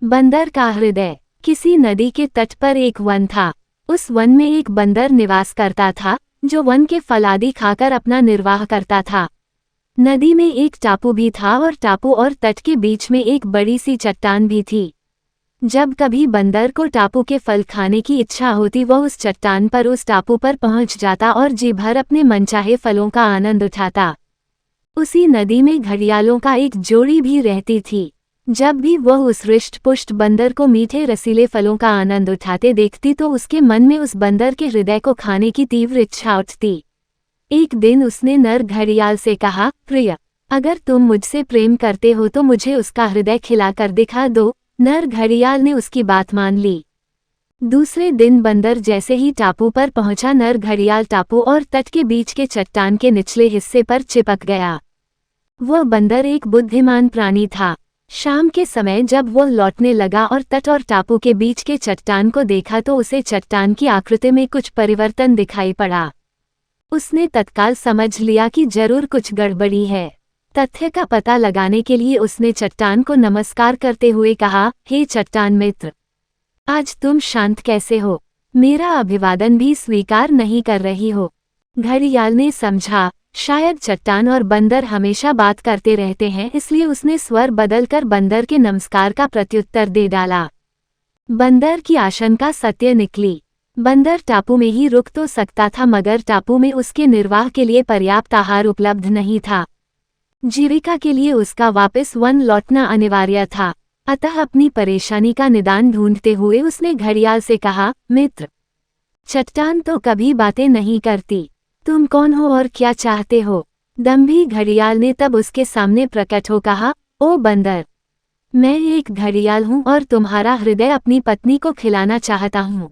बंदर का हृदय। किसी नदी के तट पर एक वन था। उस वन में एक बंदर निवास करता था, जो वन के फल आदि खाकर अपना निर्वाह करता था। नदी में एक टापू भी था और टापू और तट के बीच में एक बड़ी सी चट्टान भी थी। जब कभी बंदर को टापू के फल खाने की इच्छा होती, वह उस चट्टान पर उस टापू पर पहुंच जाता और जी भर अपने मनचाहे फलों का आनंद उठाता। उसी नदी में घड़ियालों का एक जोड़ी भी रहती थी। जब भी वह उस हृष्ट-पुष्ट बंदर को मीठे रसीले फलों का आनंद उठाते देखती तो उसके मन में उस बंदर के हृदय को खाने की तीव्र इच्छा उठती। एक दिन उसने नर घड़ियाल से कहा, प्रिय, अगर तुम मुझसे प्रेम करते हो तो मुझे उसका हृदय खिलाकर दिखा दो। नर घड़ियाल ने उसकी बात मान ली। दूसरे दिन बंदर जैसे ही टापू पर पहुंचा, नर घड़ियाल टापू और तट के बीच के चट्टान के निचले हिस्से पर चिपक गया। वह बंदर एक बुद्धिमान प्राणी था। शाम के समय जब वह लौटने लगा और तट और टापू के बीच के चट्टान को देखा तो उसे चट्टान की आकृति में कुछ परिवर्तन दिखाई पड़ा। उसने तत्काल समझ लिया कि जरूर कुछ गड़बड़ी है। तथ्य का पता लगाने के लिए उसने चट्टान को नमस्कार करते हुए कहा, हे चट्टान मित्र, आज तुम शांत कैसे हो? मेरा अभिवादन भी स्वीकार नहीं कर रही हो। घड़ियाल ने समझा, शायद चट्टान और बंदर हमेशा बात करते रहते हैं, इसलिए उसने स्वर बदलकर बंदर के नमस्कार का प्रत्युत्तर दे डाला। बंदर की आशंका सत्य निकली। बंदर टापू में ही रुक तो सकता था, मगर टापू में उसके निर्वाह के लिए पर्याप्त आहार उपलब्ध नहीं था। जीविका के लिए उसका वापस वन लौटना अनिवार्य था। अतः अपनी परेशानी का निदान ढूंढते हुए उसने घड़ियाल से कहा, मित्र, चट्टान तो कभी बातें नहीं करती। तुम कौन हो और क्या चाहते हो? दंभी घड़ियाल ने तब उसके सामने प्रकट हो कहा, ओ बंदर, मैं एक घड़ियाल हूँ और तुम्हारा हृदय अपनी पत्नी को खिलाना चाहता हूँ।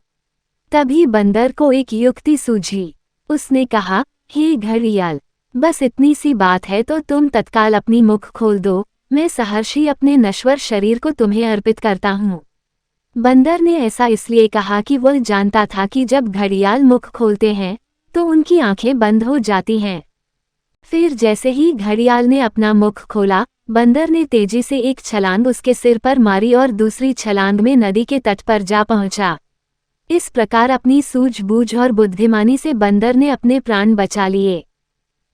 तभी बंदर को एक युक्ति सूझी। उसने कहा, हे घड़ियाल, बस इतनी सी बात है तो तुम तत्काल अपनी मुख खोल दो। मैं सहर्षी अपने नश्वर शरीर को तुम्हें अर्पित करता हूँ। बंदर ने ऐसा इसलिए कहा कि वह जानता था कि जब घड़ियाल मुख खोलते हैं तो उनकी आंखें बंद हो जाती हैं। फिर जैसे ही घड़ियाल ने अपना मुख खोला, बंदर ने तेजी से एक छलांग उसके सिर पर मारी और दूसरी छलांग में नदी के तट पर जा पहुंचा। इस प्रकार अपनी सूझबूझ और बुद्धिमानी से बंदर ने अपने प्राण बचा लिए।